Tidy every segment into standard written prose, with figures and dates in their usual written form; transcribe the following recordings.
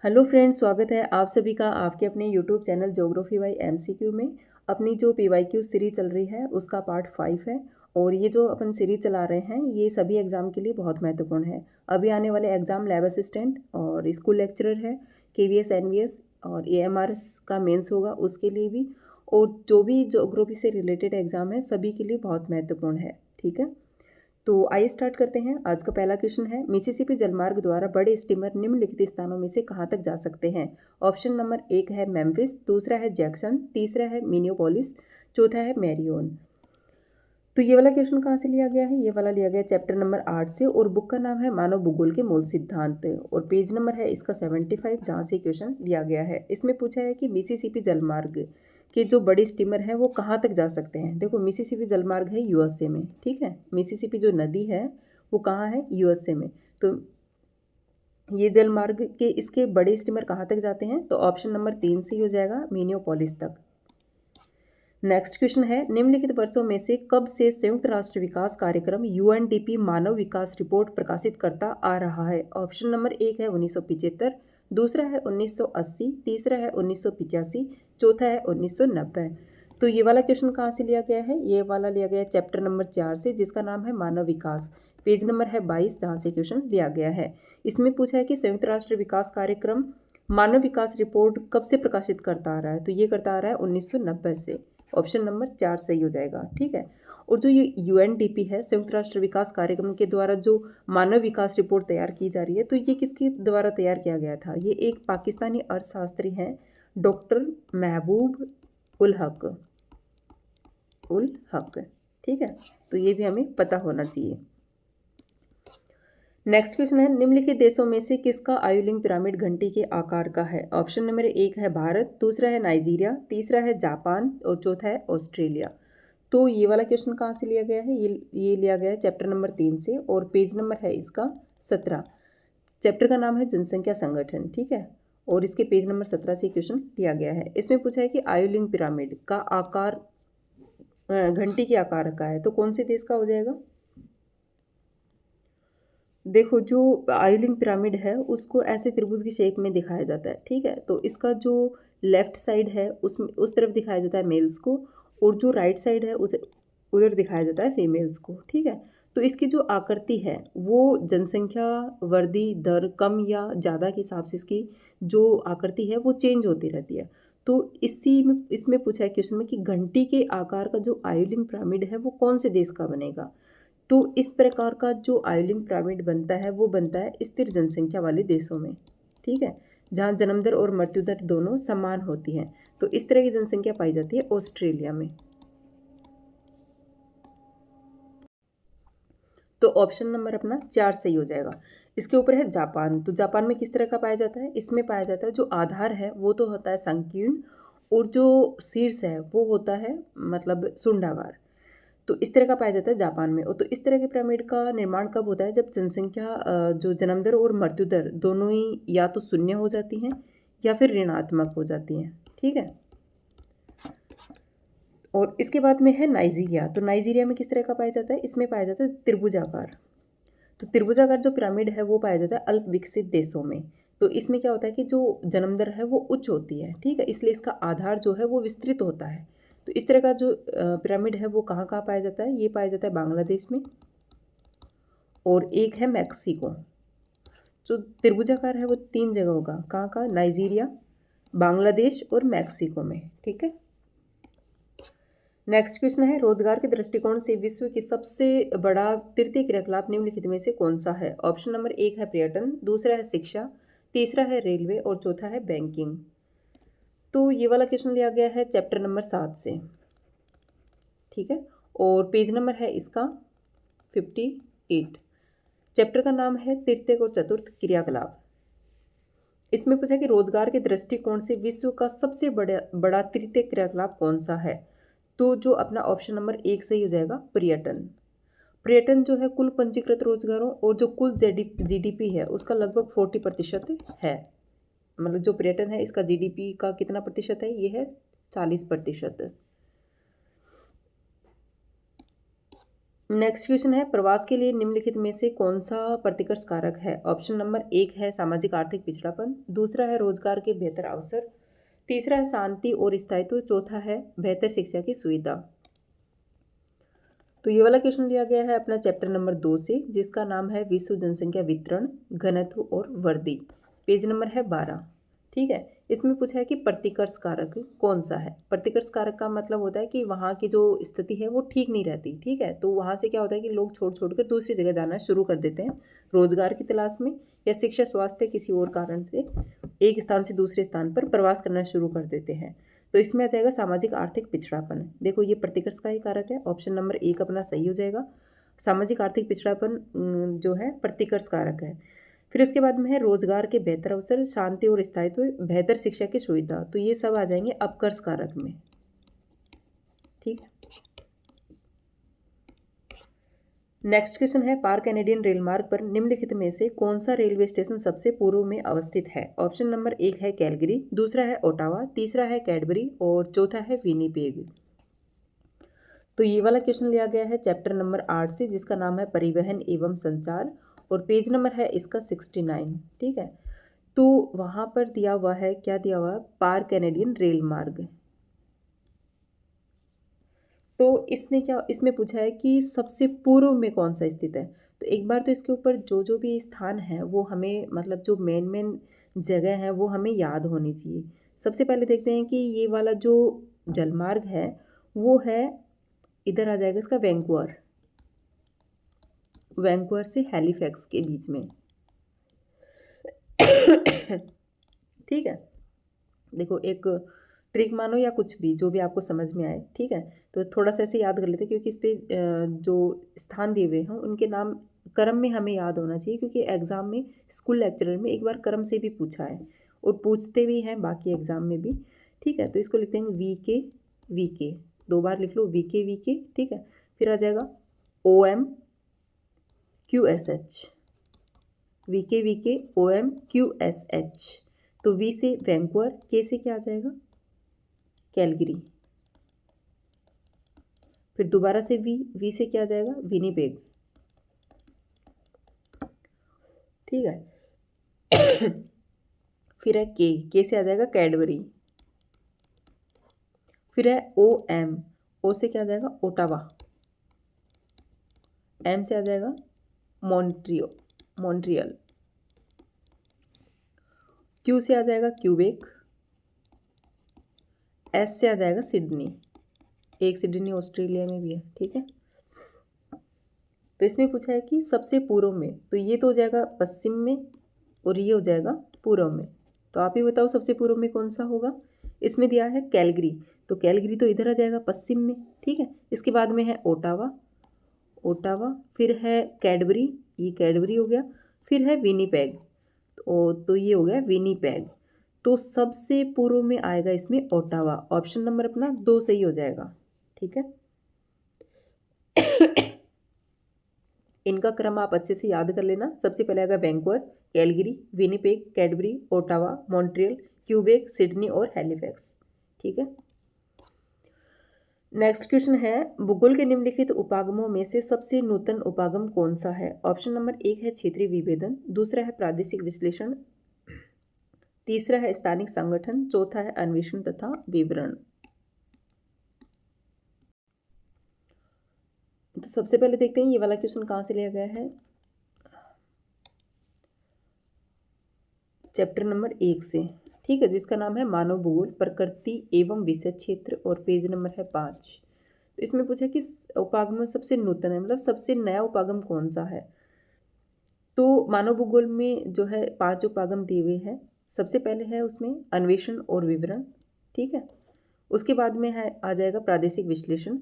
Hello friends, स्वागत है आप सभी का आपके अपने YouTube channel geography bye MCQ में। अपनी जो पीवाईक्यू सीरीज चल रही है उसका पार्ट 5 है। और ये जो अपन सीरीज चला रहे हैं ये सभी एग्ज़ाम के लिए बहुत महत्वपूर्ण है। अभी आने वाले एग्ज़ाम लैब असिस्टेंट और स्कूल लेक्चरर है, केवीएस एनवीएस और एएमआरएस का मेंस होगा उसके लिए भी। और जो भी ज्योग्राफी से रिलेटेड एग्ज़ाम है सभी के लिए बहुत महत्वपूर्ण है। ठीक है, तो आइए स्टार्ट करते हैं। आज का पहला क्वेश्चन है, मिसिसिपी जलमार्ग द्वारा बड़े स्टीमर निम्नलिखित स्थानों में से कहाँ तक जा सकते हैं। ऑप्शन नंबर 1 है मेम्फिस, दूसरा है जैक्सन, तीसरा है मिनियोपोलिस, चौथा है मैरियोन। तो ये वाला क्वेश्चन कहाँ से लिया गया है? ये वाला लिया गया चैप्टर नंबर 8 से और बुक का नाम है मानव भूगोल के मूल सिद्धांत और पेज नंबर है इसका 75 जहाँ से क्वेश्चन लिया गया है। इसमें पूछा है कि मिसिसिपी जलमार्ग के जो बड़े स्टीमर हैं वो कहाँ तक जा सकते हैं। देखो, मिसिसिपी जलमार्ग है यूएसए में। ठीक है, मिसिसिपी जो नदी है वो कहाँ है? यूएसए में। तो ये जलमार्ग के इसके बड़े स्टीमर कहाँ तक जाते हैं? तो ऑप्शन नंबर 3 से ही हो जाएगा, मिनियोपोलिस तक। नेक्स्ट क्वेश्चन है, निम्नलिखित वर्षों में से कब से संयुक्त राष्ट्र विकास कार्यक्रम यूएनडीपी मानव विकास रिपोर्ट प्रकाशित करता आ रहा है। ऑप्शन नंबर 1 है 1975, दूसरा है 1980, तीसरा है 1985, चौथा है 1990। तो ये वाला क्वेश्चन कहाँ से लिया गया है? ये वाला लिया गया है चैप्टर नंबर 4 से, जिसका नाम है मानव विकास। पेज नंबर है 22 जहाँ से क्वेश्चन लिया गया है। इसमें पूछा है कि संयुक्त राष्ट्र विकास कार्यक्रम मानव विकास रिपोर्ट कब से प्रकाशित करता आ रहा है। तो ये करता आ रहा है 1990 से। ऑप्शन नंबर 4 सही हो जाएगा। ठीक है, और जो ये यूएनडीपी है, संयुक्त राष्ट्र विकास कार्यक्रम के द्वारा जो मानव विकास रिपोर्ट तैयार की जा रही है, तो ये किसके द्वारा तैयार किया गया था? ये एक पाकिस्तानी अर्थशास्त्री हैं, डॉक्टर महबूब उल हक। ठीक है, तो ये भी हमें पता होना चाहिए। नेक्स्ट क्वेश्चन है, निम्नलिखित देशों में से किसका आयुलिंग पिरामिड घंटी के आकार का है। ऑप्शन नंबर 1 है भारत, दूसरा है नाइजीरिया, तीसरा है जापान और चौथा है ऑस्ट्रेलिया। तो ये वाला क्वेश्चन कहाँ से लिया गया है? ये लिया गया है चैप्टर नंबर 3 से और पेज नंबर है इसका 17। चैप्टर का नाम है जनसंख्या संगठन। ठीक है, और इसके पेज नंबर 17 से क्वेश्चन लिया गया है। इसमें पूछा है कि आयुलिंग पिरामिड का आकार घंटी के आकार का है, तो कौन से देश का हो जाएगा? देखो, जो आयुलिंग पिरामिड है उसको ऐसे त्रिभुज की शेप में दिखाया जाता है। ठीक है, तो इसका जो लेफ्ट साइड है उसमें उस तरफ दिखाया जाता है मेल्स को, और जो राइट साइड है उधर उधर दिखाया जाता है फीमेल्स को। ठीक है, तो इसकी जो आकृति है वो जनसंख्या वृद्धि दर कम या ज़्यादा के हिसाब से इसकी जो आकृति है वो चेंज होती रहती है। तो इसी में इसमें पूछा है क्वेश्चन में कि घंटी के आकार का जो आयुलिंग पिरामिड है वो कौन से देश का बनेगा। तो इस प्रकार का जो आइलिंग पिरामिड बनता है वो बनता है स्थिर जनसंख्या वाले देशों में। ठीक है, जहाँ जन्म दर और मृत्यु दर दोनों समान होती हैं। तो इस तरह की जनसंख्या पाई जाती है ऑस्ट्रेलिया में। तो ऑप्शन नंबर अपना 4 सही हो जाएगा। इसके ऊपर है जापान। तो जापान में किस तरह का पाया जाता है? इसमें पाया जाता है जो आधार है वो तो होता है संकीर्ण, और जो शीर्ष है वो होता है मतलब सुंडाकार। तो इस तरह का पाया जाता है जापान में। और तो इस तरह के पिरामिड का निर्माण कब होता है? जब जनसंख्या जो जन्म दर और मृत्यु दर दोनों ही या तो शून्य हो जाती हैं या फिर ऋणात्मक हो जाती हैं। ठीक है, और इसके बाद में है नाइजीरिया। तो नाइजीरिया में किस तरह का पाया जाता है? इसमें पाया जाता है त्रिभुजाकार। तो त्रिभुजाकार जो पिरामिड है वो पाया जाता है अल्प विकसित देशों में। तो इसमें क्या होता है कि जो जन्म दर है वो उच्च होती है। ठीक है, इसलिए इसका आधार जो है वो विस्तृत होता है। तो इस तरह का जो पिरामिड है वो कहाँ कहाँ पाया जाता है? ये पाया जाता है बांग्लादेश में, और एक है मैक्सिको। जो त्रिभुजाकार है वो 3 जगह होगा। कहाँ कहाँ? नाइजीरिया, बांग्लादेश और मैक्सिको में। ठीक है, नेक्स्ट क्वेश्चन है, रोजगार के दृष्टिकोण से विश्व की सबसे बड़ा तृतीय क्रियाकलाप निम्नलिखित में से कौन सा है। ऑप्शन नंबर 1 है पर्यटन, दूसरा है शिक्षा, तीसरा है रेलवे और चौथा है बैंकिंग। तो ये वाला क्वेश्चन लिया गया है चैप्टर नंबर 7 से। ठीक है, और पेज नंबर है इसका 58। चैप्टर का नाम है तृतीय और चतुर्थ क्रियाकलाप। इसमें पूछा कि रोजगार के दृष्टिकोण से विश्व का सबसे बड़ा बड़ा तृतीय क्रियाकलाप कौन सा है। तो जो अपना ऑप्शन नंबर 1 सही हो जाएगा, पर्यटन। पर्यटन जो है कुल पंजीकृत रोजगारों और जो कुल जीडीपी है उसका लगभग 40% है। मतलब जो पर्यटन है इसका जीडीपी का कितना प्रतिशत है? ये है 40%। नेक्स्ट क्वेश्चन है, प्रवास के लिए निम्नलिखित में से कौन सा प्रतिकर्ष कारक है? ऑप्शन नंबर 1 है सामाजिक आर्थिक पिछड़ापन, दूसरा है रोजगार के बेहतर अवसर, तीसरा है शांति और स्थायित्व, चौथा है बेहतर शिक्षा की सुविधा। तो ये वाला क्वेश्चन लिया गया है अपना चैप्टर नंबर 2 से, जिसका नाम है विश्व जनसंख्या वितरण, घनत्व और वृद्धि। पेज नंबर है 12। ठीक है, इसमें पूछा है कि प्रतिकर्ष कारक कौन सा है। प्रतिकर्ष कारक का मतलब होता है कि वहाँ की जो स्थिति है वो ठीक नहीं रहती। ठीक है, तो वहाँ से क्या होता है कि लोग छोड़ छोड़ कर दूसरी जगह जाना शुरू कर देते हैं रोजगार की तलाश में, या शिक्षा स्वास्थ्य किसी और कारण से एक स्थान से दूसरे स्थान पर प्रवास करना शुरू कर देते हैं। तो इसमें आ जाएगा सामाजिक आर्थिक पिछड़ापन। देखो ये प्रतिकर्ष का ही कारक है, ऑप्शन नंबर 1 अपना सही हो जाएगा। सामाजिक आर्थिक पिछड़ापन जो है प्रतिकर्ष कारक है। फिर उसके बाद में है रोजगार के बेहतर अवसर, शांति और स्थायित्व, बेहतर शिक्षा की सुविधा। तो ये सब आ जाएंगे अपकर्ष कारक में। ठीक है, नेक्स्ट क्वेश्चन है, पार कैनेडियन रेल मार्ग पर निम्नलिखित में से कौन सा रेलवे स्टेशन सबसे पूर्व में अवस्थित है? ऑप्शन नंबर 1 है कैलगरी, दूसरा है ओटावा, तीसरा है कैडबरी और चौथा है विनीपेग। तो ये वाला क्वेश्चन लिया गया है चैप्टर नंबर 8 से, जिसका नाम है परिवहन एवं संचार, और पेज नंबर है इसका 69। ठीक है, तो वहाँ पर दिया हुआ है, क्या दिया हुआ है? पार कैनेडियन रेल मार्ग। तो इसमें क्या, इसमें पूछा है कि सबसे पूर्व में कौन सा स्थित है। तो एक बार तो इसके ऊपर जो जो भी स्थान है वो हमें, मतलब जो मेन मेन जगह है वो हमें याद होनी चाहिए। सबसे पहले देखते हैं कि ये वाला जो जलमार्ग है वो है, इधर आ जाएगा इसका वैंकूवर, वैंकूवर से हैलिफैक्स के बीच में। ठीक है, देखो एक ट्रिक मानो या कुछ भी, जो भी आपको समझ में आए। ठीक है, तो थोड़ा सा ऐसे याद कर लेते हैं, क्योंकि इस पर जो स्थान दिए हुए हैं उनके नाम क्रम में हमें याद होना चाहिए, क्योंकि एग्ज़ाम में स्कूल लेक्चरर में एक बार क्रम से भी पूछा है और पूछते भी हैं बाकी एग्ज़ाम में भी। ठीक है, तो इसको लिखते हैं वी के, 2 बार लिख लो, वी के। ठीक है, फिर आ जाएगा OMQSH, वी के OMQSH। तो वी से वैंकूवर, के से क्या आ जाएगा? कैलगरी। फिर दोबारा से वी से क्या आ जाएगा? विनीपेग। ठीक है, फिर है के से आ जाएगा कैडबरी। फिर है ओ से क्या आ जाएगा? ओटावा। एम से आ जाएगा मॉन्ट्रियल। क्यू से आ जाएगा क्यूबेक। एस से आ जाएगा सिडनी, एक सिडनी ऑस्ट्रेलिया में भी है। ठीक है, तो इसमें पूछा है कि सबसे पूर्व में, तो ये तो हो जाएगा पश्चिम में और ये हो जाएगा पूर्व में। तो आप ही बताओ सबसे पूर्व में कौन सा होगा। इसमें दिया है कैलगरी, तो कैलगरी तो इधर आ जाएगा पश्चिम में। ठीक है, इसके बाद में है ओटावा, फिर है कैडबरी, ये कैडबरी हो गया, फिर है विनीपेग, तो ये हो गया विनीपेग। तो सबसे पूर्व में आएगा इसमें ओटावा, ऑप्शन नंबर अपना 2 सही हो जाएगा। ठीक है, इनका क्रम आप अच्छे से याद कर लेना। सबसे पहले आएगा Vancouver, Calgary, Winnipeg, Cadbury, Ottawa, Montreal, Quebec, Sydney और हैलिफैक्स। ठीक है, नेक्स्ट क्वेश्चन है, भूगोल के निम्नलिखित उपागमों में से सबसे नूतन उपागम कौन सा है? ऑप्शन नंबर 1 है क्षेत्रीय विभेदन, दूसरा है प्रादेशिक विश्लेषण, तीसरा है स्थानिक संगठन, चौथा है अन्वेषण तथा विवरण। तो सबसे पहले देखते हैं ये वाला क्वेश्चन कहाँ से लिया गया है। चैप्टर नंबर 1 से। ठीक है, जिसका नाम है मानव भूगोल, प्रकृति एवं विषय क्षेत्र, और पेज नंबर है 5। तो इसमें पूछा कि उपागम में सबसे नूतन है, मतलब सबसे नया उपागम कौन सा है। तो मानव भूगोल में जो है 5 उपागम दिए हुए हैं। सबसे पहले है उसमें अन्वेषण और विवरण। ठीक है, उसके बाद में है आ जाएगा प्रादेशिक विश्लेषण,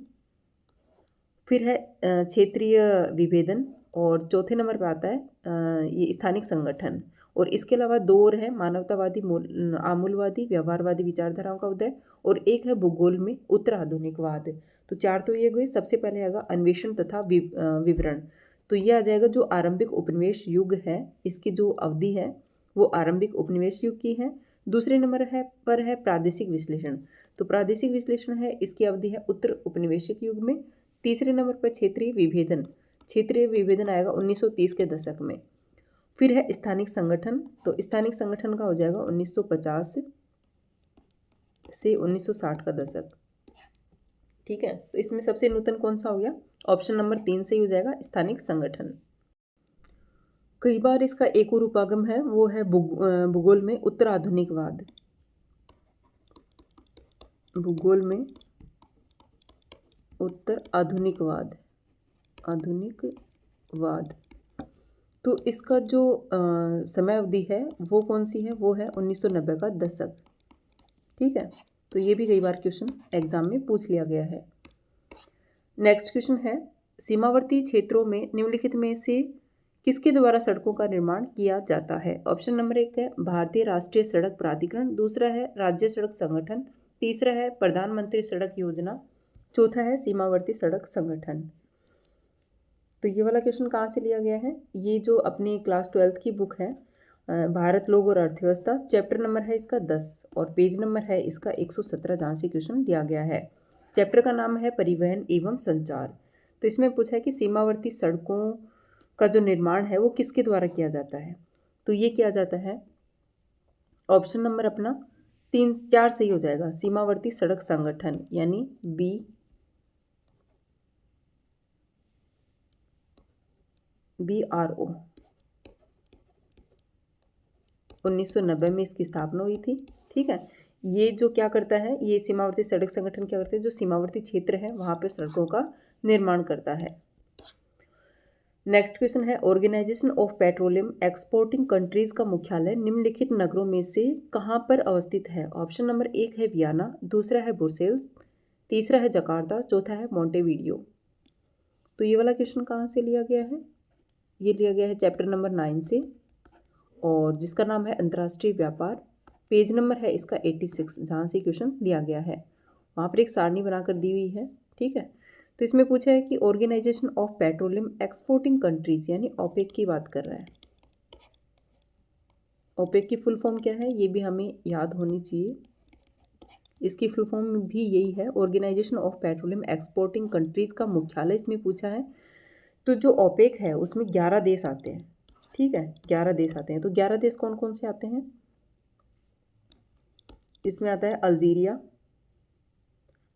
फिर है क्षेत्रीय विभेदन, और चौथे नंबर पर आता है ये स्थानिक संगठन। और इसके अलावा 2 और है, मानवतावादी आमूलवादी व्यवहारवादी विचारधाराओं का उदय, और एक है भूगोल में उत्तर आधुनिकवाद। तो 4 तो ये हुए। सबसे पहले आएगा अन्वेषण तथा विवरण। तो ये आ जाएगा जो आरंभिक उपनिवेश युग है, इसकी जो अवधि है वो आरंभिक उपनिवेश युग की है। दूसरे नंबर है प्रादेशिक विश्लेषण। तो प्रादेशिक विश्लेषण है, इसकी अवधि है उत्तर उपनिवेशिक युग में। तीसरे नंबर पर क्षेत्रीय विभेदन, क्षेत्रीय विभेदन आएगा 1930 के दशक में। फिर है स्थानिक संगठन, तो स्थानिक संगठन का हो जाएगा 1950 से 1960 का दशक। ठीक है, तो इसमें सबसे नूतन कौन सा हो गया? ऑप्शन नंबर 3 से ही हो जाएगा, स्थानिक संगठन। कई बार इसका एक और उपागम है, वो है भूगोल में उत्तर आधुनिकवाद। भूगोल में उत्तर आधुनिकवाद, आधुनिकवाद। तो इसका जो समय अवधि है वो कौन सी है? वो है 1990 का दशक। ठीक है, तो ये भी कई बार क्वेश्चन एग्जाम में पूछ लिया गया है। नेक्स्ट क्वेश्चन है, सीमावर्ती क्षेत्रों में निम्नलिखित में से किसके द्वारा सड़कों का निर्माण किया जाता है? ऑप्शन नंबर 1 है भारतीय राष्ट्रीय सड़क प्राधिकरण, दूसरा है राज्य सड़क संगठन, तीसरा है प्रधानमंत्री सड़क योजना, चौथा है सीमावर्ती सड़क संगठन। तो ये वाला क्वेश्चन कहाँ से लिया गया है? ये जो अपनी क्लास 12th की बुक है भारत लोग और अर्थव्यवस्था, चैप्टर नंबर है इसका 10 और पेज नंबर है इसका 117, जहाँ से क्वेश्चन दिया गया है। चैप्टर का नाम है परिवहन एवं संचार। तो इसमें पूछा है कि सीमावर्ती सड़कों का जो निर्माण है वो किसके द्वारा किया जाता है? तो ये किया जाता है, ऑप्शन नंबर अपना 3 4 सही हो जाएगा, सीमावर्ती सड़क संगठन, यानी BRO। 1990 में इसकी स्थापना हुई थी। ठीक है, ये जो क्या करता है, ये सीमावर्ती सड़क संगठन क्या करते हैं, जो सीमावर्ती क्षेत्र है वहाँ पे सड़कों का निर्माण करता है। नेक्स्ट क्वेश्चन है, Organization of Petroleum Exporting Countries का मुख्यालय निम्नलिखित नगरों में से कहाँ पर अवस्थित है? ऑप्शन नंबर 1 है वियना, दूसरा है ब्रुसेल्स, तीसरा है जकार्ता, चौथा है मोंटेवीडियो। तो ये वाला क्वेश्चन कहाँ से लिया गया है? ये लिया गया है चैप्टर नंबर 9 से, और जिसका नाम है अंतर्राष्ट्रीय व्यापार। पेज नंबर है इसका 86, जहाँ से क्वेश्चन लिया गया है। वहाँ पर एक सारणी बनाकर दी हुई है। ठीक है, तो इसमें पूछा है कि Organization of Petroleum Exporting Countries, यानी ओपेक की बात कर रहा है। ओपेक की फुल फॉर्म क्या है, ये भी हमें याद होनी चाहिए। इसकी फुल फॉर्म भी यही है, Organization of Petroleum Exporting Countries का मुख्यालय इसमें पूछा है। तो जो ओपेक है उसमें 11 देश आते हैं। ठीक है, 11 देश आते हैं। तो 11 देश कौन कौन से आते हैं? इसमें आता है अल्जीरिया।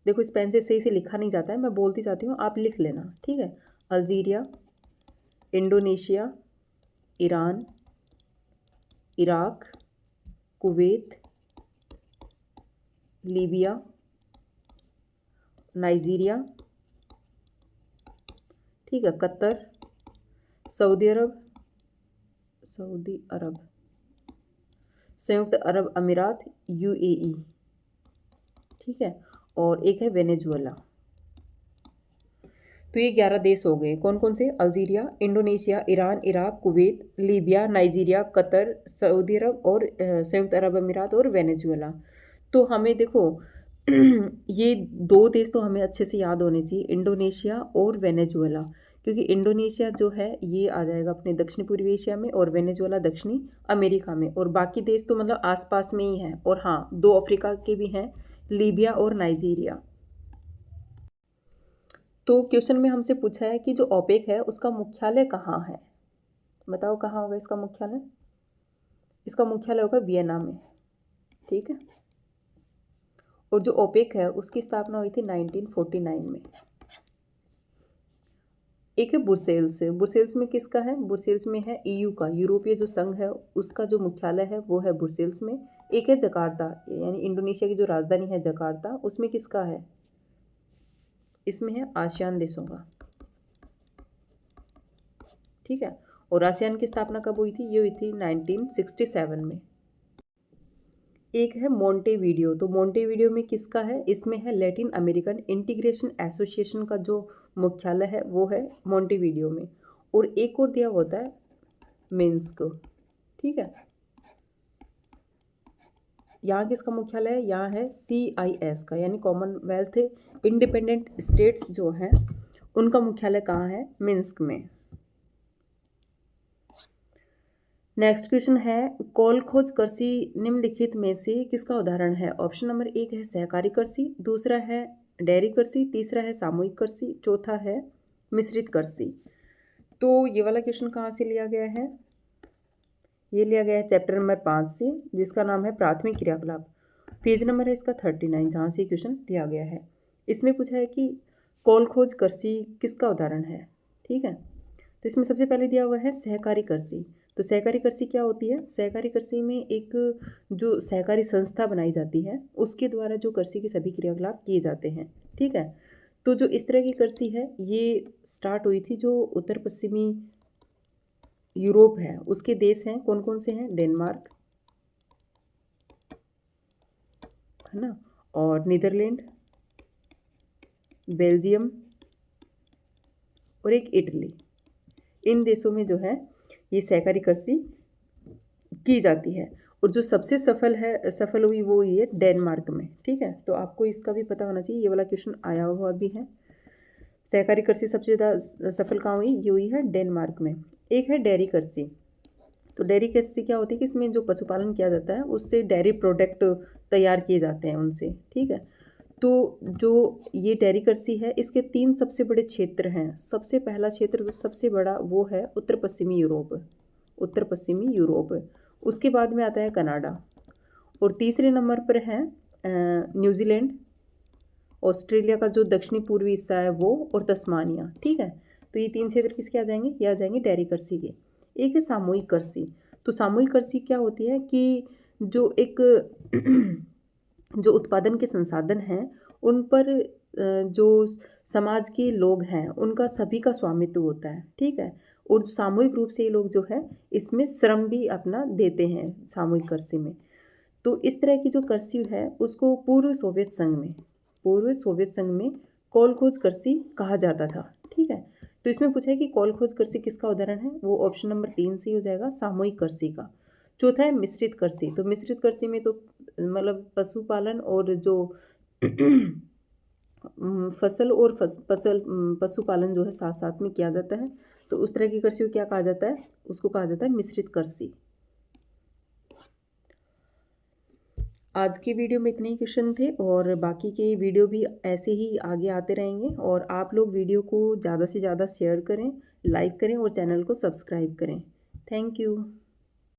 देखो इस पेन से सही से लिखा नहीं जाता है, मैं बोलती जाती हूँ, आप लिख लेना। ठीक है, Algeria, Indonesia, Iran, Iraq, Kuwait, Libya, Nigeria, ठीक है, कतर, सऊदी अरब, संयुक्त अरब अमीरात, UAE। ठीक है, और एक है वेनेजुएला। तो ये 11 देश हो गए। कौन कौन से? Algeria, Indonesia, Iran, Iraq, Kuwait, Libya, Nigeria, Qatar, Saudi Arab और संयुक्त अरब अमीरात और वेनेजुएला। तो हमें देखो ये 2 देश तो हमें अच्छे से याद होने चाहिए, इंडोनेशिया और वेनेजुएला, क्योंकि इंडोनेशिया जो है ये आ जाएगा अपने दक्षिणी पूर्वी एशिया में और वेनेजुएला दक्षिणी अमेरिका में, और बाकी देश तो मतलब आसपास में ही हैं। और हाँ, 2 अफ्रीका के भी हैं, लीबिया और नाइजीरिया। तो क्वेश्चन में हमसे पूछा है कि जो ओपेक है उसका मुख्यालय कहाँ है? बताओ कहाँ होगा इसका मुख्यालय? इसका मुख्यालय होगा वियना में। ठीक है, और जो ओपेक है उसकी स्थापना हुई थी 1949 में। एक है ब्रुसेल्स। ब्रुसेल्स में किसका है? ब्रुसेल्स में है EU का, यूरोपीय जो संघ है उसका जो मुख्यालय है वो है ब्रुसेल्स में। एक है जकार्ता, यानी इंडोनेशिया की जो राजधानी है जकार्ता, उसमें किसका है? इसमें है आसियान देशों का। ठीक है, और आसियान की स्थापना कब हुई थी? ये हुई थी 1967 में। एक है मोंटेवीडियो। तो मोंटेवीडियो में किसका है? इसमें है लैटिन अमेरिकन इंटीग्रेशन एसोसिएशन का जो मुख्यालय है वो है मोंटेवीडियो में। और एक और दिया होता है मिन्स्क। ठीक है, यहाँ किसका मुख्यालय है? यहाँ है CIS का, यानी कॉमनवेल्थ इंडिपेंडेंट स्टेट्स जो हैं उनका मुख्यालय कहाँ है? मिन्स्क में। नेक्स्ट क्वेश्चन है, कोलखोज कृषि निम्नलिखित में से किसका उदाहरण है? ऑप्शन नंबर 1 है सहकारी कृषि, दूसरा है डेयरी कृषि, तीसरा है सामूहिक कृषि, चौथा है मिश्रित कृषि। तो ये वाला क्वेश्चन कहाँ से लिया गया है? ये लिया गया है चैप्टर नंबर 5 से, जिसका नाम है प्राथमिक क्रियाकलाप। पेज नंबर है इसका 39, जहाँ से क्वेश्चन लिया गया है। इसमें पूछा है कि कौल खोज कृषि किसका उदाहरण है। ठीक है, तो इसमें सबसे पहले दिया हुआ है सहकारी कृषि। तो सहकारी कृषि क्या होती है? सहकारी कृषि में एक जो सहकारी संस्था बनाई जाती है, उसके द्वारा जो कृषि के सभी क्रियाकलाप किए जाते हैं। ठीक है, तो जो इस तरह की कृषि है ये स्टार्ट हुई थी जो उत्तर पश्चिमी यूरोप है, उसके देश हैं, कौन कौन से हैं? डेनमार्क, है ना, और नीदरलैंड, बेल्जियम और एक इटली। इन देशों में जो है ये सहकारी कृषि की जाती है। और जो सबसे सफल हुई वो ये डेनमार्क में। ठीक है, तो आपको इसका भी पता होना चाहिए, ये वाला क्वेश्चन आया हुआ भी है। सहकारी कृषि सबसे ज़्यादा सफल कहाँ हुई? ये हुई है डेनमार्क में। एक है डेयरी कृषि। तो डेयरी कृषि क्या होती है कि इसमें जो पशुपालन किया जाता है उससे डेयरी प्रोडक्ट तैयार किए जाते हैं उनसे। ठीक है, तो जो ये डेयरी कृषि है इसके 3 सबसे बड़े क्षेत्र हैं। सबसे पहला क्षेत्र जो सबसे बड़ा वो है उत्तर पश्चिमी यूरोप, उत्तर पश्चिमी यूरोप। उसके बाद में आता है कनाडा, और तीसरे नंबर पर है न्यूजीलैंड, ऑस्ट्रेलिया का जो दक्षिणी पूर्वी हिस्सा है वो, और तस्मानिया। ठीक है, तो ये 3 क्षेत्र किसके आ जाएंगे? ये आ जाएंगे डेयरी कृषि के। एक है सामूहिक कृषि। तो सामूहिक कृषि क्या होती है कि जो एक जो उत्पादन के संसाधन हैं उन पर जो समाज के लोग हैं उनका सभी का स्वामित्व होता है। ठीक है, और सामूहिक रूप से ये लोग जो है इसमें श्रम भी अपना देते हैं सामूहिक कृषि में। तो इस तरह की जो कृषि है उसको पूर्व सोवियत संघ में कोलखोज कृषि कहा जाता था। ठीक है, तो इसमें पूछा है कि कोलखोज कृषि किसका उदाहरण है? वो ऑप्शन नंबर 3 से ही हो जाएगा, सामूहिक कृषि का। चौथा है मिश्रित कृषि। तो मिश्रित कृषि में तो मतलब पशुपालन और जो फसल और पशुपालन जो है साथ साथ में किया जाता है। तो उस तरह की कृषि को क्या कहा जाता है? उसको कहा जाता है मिश्रित कृषि। आज की वीडियो में इतने ही क्वेश्चन थे, और बाकी के वीडियो भी ऐसे ही आगे आते रहेंगे। और आप लोग वीडियो को ज़्यादा से ज़्यादा शेयर करें, लाइक करें और चैनल को सब्सक्राइब करें। Thank you.